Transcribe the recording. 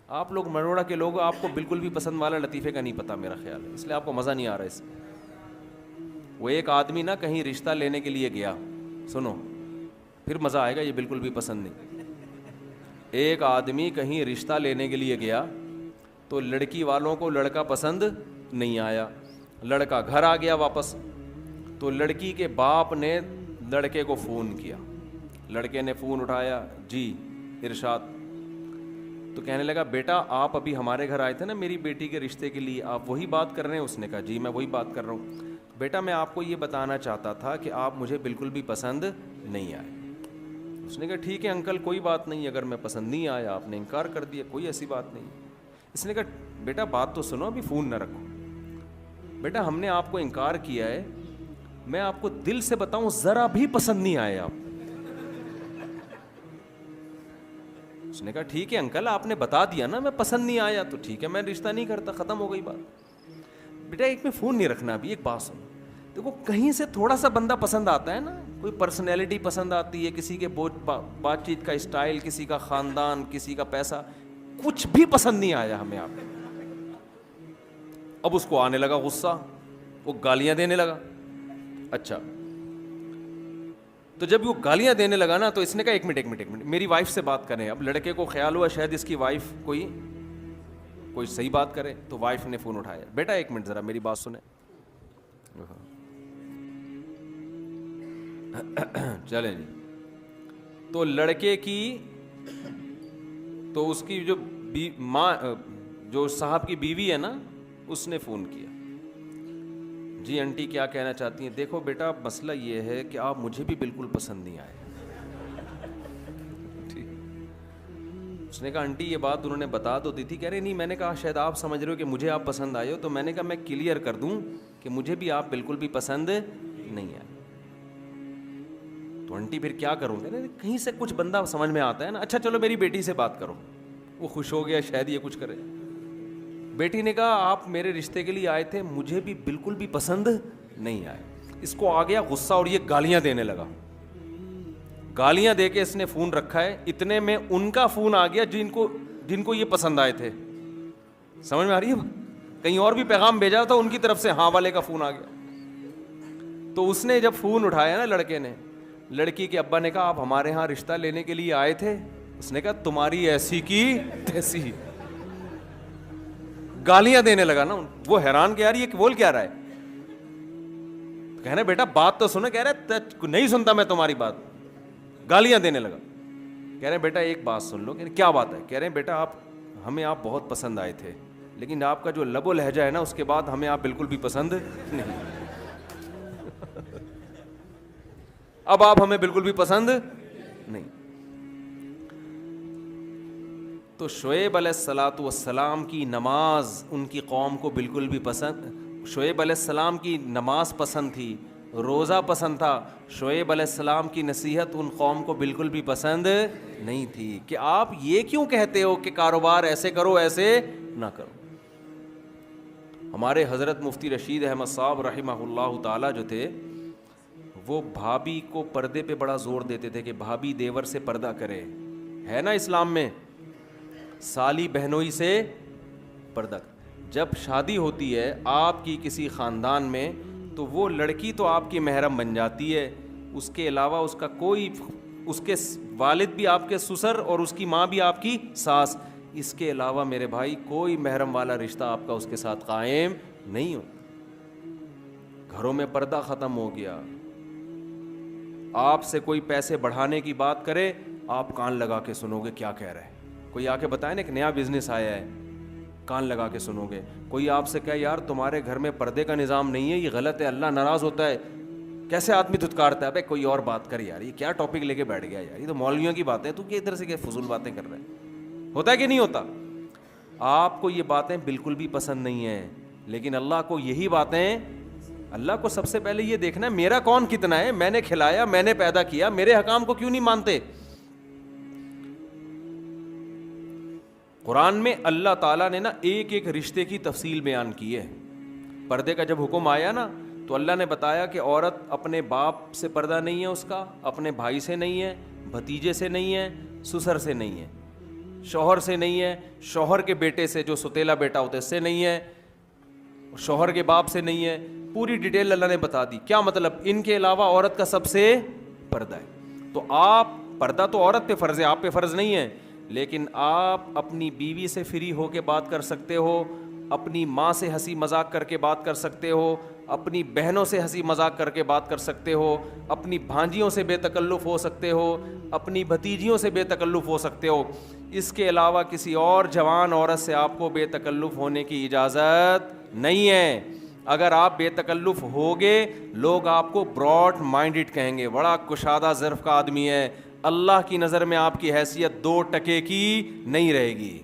آپ لوگ مروڑا کے لوگ، آپ کو بالکل بھی پسند والا لطیفے کا نہیں پتہ میرا خیال ہے، اس لیے آپ کو مزہ نہیں آ رہا اس میں. وہ ایک آدمی نا کہیں رشتہ لینے کے لیے گیا، سنو پھر مزہ آئے گا، یہ بالکل بھی پسند نہیں. ایک آدمی کہیں رشتہ لینے کے لیے گیا تو لڑکی والوں کو لڑکا پسند نہیں آیا. لڑکا گھر آ گیا واپس، تو لڑکی کے باپ نے لڑکے کو فون کیا. لڑکے نے فون اٹھایا، جی ارشاد. تو کہنے لگا بیٹا آپ ابھی ہمارے گھر آئے تھے نا میری بیٹی کے رشتے کے لیے، آپ وہی بات کر رہے ہیں؟ اس نے کہا جی میں وہی بات کر رہا ہوں. بیٹا میں آپ کو یہ بتانا چاہتا تھا کہ آپ مجھے بالکل بھی پسند نہیں آئے. اس نے کہا ٹھیک ہے انکل کوئی بات نہیں، اگر میں پسند نہیں آیا آپ نے انکار کر دیا، کوئی ایسی بات نہیں. اس نے کہا بیٹا بات تو سنو، ابھی فون نہ رکھو. بیٹا ہم نے آپ کو انکار کیا ہے، میں آپ کو دل سے بتاؤں ذرا بھی پسند نہیں آئے آپ. اس نے کہا ٹھیک ہے انکل آپ نے بتا دیا نا میں پسند نہیں آیا تو ٹھیک ہے میں رشتہ نہیں کرتا، ختم ہو گئی بات. بیٹا ایک میں فون نہیں رکھنا، ابھی ایک بات سنو. دیکھو کہیں سے تھوڑا سا بندہ پسند آتا ہے نا، کوئی پرسنالٹی پسند آتی ہے، کسی کے بات چیت کا اسٹائل، کسی کا خاندان، کسی کا پیسہ، کچھ بھی پسند نہیں آیا ہمیں آپ. اب اس کو آنے لگا غصہ، وہ گالیاں دینے لگا. اچھا تو جب وہ گالیاں دینے لگا نا تو اس نے کہا ایک منٹ میری وائف سے بات کریں. اب لڑکے کو خیال ہوا شاید اس کی وائف کوئی صحیح بات کرے، تو وائف نے فون اٹھایا. بیٹا ایک منٹ ذرا میری بات سنیں. چلیں جی. تو لڑکے کی تو اس کی جو ماں جو صاحب کی بیوی ہے نا اس نے فون کیا. جی انٹی کیا کہنا چاہتی ہیں؟ دیکھو بیٹا مسئلہ یہ ہے کہ آپ مجھے بھی بالکل پسند نہیں آئے. اس نے کہا آنٹی یہ بات انہوں نے بتا تو دی تھی. کہہ رہے نہیں، میں نے کہا شاید آپ سمجھ رہے ہو کہ مجھے آپ پسند آئے ہو، تو میں نے کہا میں کلیئر کر دوں کہ مجھے بھی آپ بالکل بھی پسند نہیں آئے. تو آنٹی پھر کیا کروں؟ کہہ رہے کہیں سے کچھ بندہ سمجھ میں آتا ہے نا. اچھا چلو میری بیٹی سے بات کرو. وہ خوش ہو گیا شاید یہ کچھ کرے. بیٹی نے کہا آپ میرے رشتے کے لیے آئے تھے، مجھے بھی بالکل بھی پسند نہیں آئے. اس کو آ گیا غصہ اور یہ گالیاں دینے لگا. گالیاں دے کے اس نے فون رکھا ہے. اتنے میں ان کا فون آ گیا جن کو یہ پسند آئے تھے. سمجھ میں آ رہی ہے؟ کہیں اور بھی پیغام بھیجا تھا ان کی طرف سے، ہاں والے کا فون آ گیا. تو اس نے جب فون اٹھایا نا لڑکے نے، لڑکی کے ابا نے کہا آپ ہمارے ہاں رشتہ لینے کے لیے آئے تھے؟ اس نے کہا تمہاری ایسی کی تیسی. گالیاں دینے لگا نا. وہ حیران کہ یار یہ بول کیا رہا ہے. کہہ رہے بیٹا بات تو سنو. کہہ رہے نہیں سنتا میں تمہاری بات. گالیاں دینے لگا. کہہ رہے بیٹا ایک بات سن لو. کیا بات ہے؟ کہہ رہے بیٹا ہمیں آپ بہت پسند آئے تھے، لیکن آپ کا جو لب و لہجہ ہے نا اس کے بعد ہمیں آپ بالکل بھی پسند نہیں. اب آپ ہمیں بالکل بھی پسند نہیں. تو شعیب علیہ الصلاۃ والسلام کی نماز ان کی قوم کو بالکل بھی پسند، شعیب علیہ السلام کی نماز پسند تھی، روزہ پسند تھا. شعیب علیہ السلام کی نصیحت ان قوم کو بالکل بھی پسند نہیں تھی کہ آپ یہ کیوں کہتے ہو کہ کاروبار ایسے کرو ایسے نہ کرو. ہمارے حضرت مفتی رشید احمد صاحب رحمہ اللہ تعالی جو تھے، وہ بھابھی کو پردے پہ بڑا زور دیتے تھے کہ بھابھی دیور سے پردہ کرے. ہے نا اسلام میں سالی بہنوئی سے پردہ. جب شادی ہوتی ہے آپ کی کسی خاندان میں تو وہ لڑکی تو آپ کی محرم بن جاتی ہے، اس کے علاوہ اس کا کوئی، اس کے والد بھی آپ کے سسر اور اس کی ماں بھی آپ کی ساس، اس کے علاوہ میرے بھائی کوئی محرم والا رشتہ آپ کا اس کے ساتھ قائم نہیں ہو. گھروں میں پردہ ختم ہو گیا. آپ سے کوئی پیسے بڑھانے کی بات کرے آپ کان لگا کے سنو گے کیا کہہ رہا ہے. کوئی آ کے بتائے نا ایک نیا بزنس آیا ہے، کان لگا کے سنو گے. کوئی آپ سے کہے یار تمہارے گھر میں پردے کا نظام نہیں ہے، یہ غلط ہے، اللہ ناراض ہوتا ہے، کیسے آدمی دھتکارتا ہے. بھائی کوئی اور بات کر یار، یہ کیا ٹاپک لے کے بیٹھ گیا یار، یہ تو مولویوں کی باتیں، تو کہ ادھر سے کہ فضول باتیں کر رہے ہیں. ہوتا ہے کہ نہیں ہوتا؟ آپ کو یہ باتیں بالکل بھی پسند نہیں ہیں، لیکن اللہ کو یہی باتیں، اللہ کو سب سے پہلے یہ دیکھنا ہے میرا کون کتنا ہے، میں نے کھلایا، میں نے پیدا کیا، میرے حکام کو کیوں نہیں مانتے. قرآن میں اللہ تعالیٰ نے نا ایک ایک رشتے کی تفصیل بیان کی ہے. پردے کا جب حکم آیا نا تو اللہ نے بتایا کہ عورت اپنے باپ سے پردہ نہیں ہے، اس کا اپنے بھائی سے نہیں ہے، بھتیجے سے نہیں ہے، سسر سے نہیں ہے. شوہر سے نہیں ہے, شوہر کے بیٹے سے جو ستیلا بیٹا ہوتا ہے اس سے نہیں ہے, شوہر کے باپ سے نہیں ہے. پوری ڈیٹیل اللہ نے بتا دی. کیا مطلب؟ ان کے علاوہ عورت کا سب سے پردہ ہے. تو آپ پردہ تو عورت پہ فرض ہے, آپ پہ فرض نہیں ہے, لیکن آپ اپنی بیوی سے فری ہو کے بات کر سکتے ہو, اپنی ماں سے ہنسی مذاق کر کے بات کر سکتے ہو, اپنی بہنوں سے ہنسی مذاق کر کے بات کر سکتے ہو, اپنی بھانجیوں سے بے تکلف ہو سکتے ہو, اپنی بھتیجیوں سے بے تکلف ہو سکتے ہو. اس کے علاوہ کسی اور جوان عورت سے آپ کو بے تکلف ہونے کی اجازت نہیں ہے. اگر آپ بے تکلف ہوگے لوگ آپ کو براڈ مائنڈڈ کہیں گے, بڑا کشادہ ظرف کا آدمی ہے. اللہ کی نظر میں آپ کی حیثیت 2% کی نہیں رہے گی.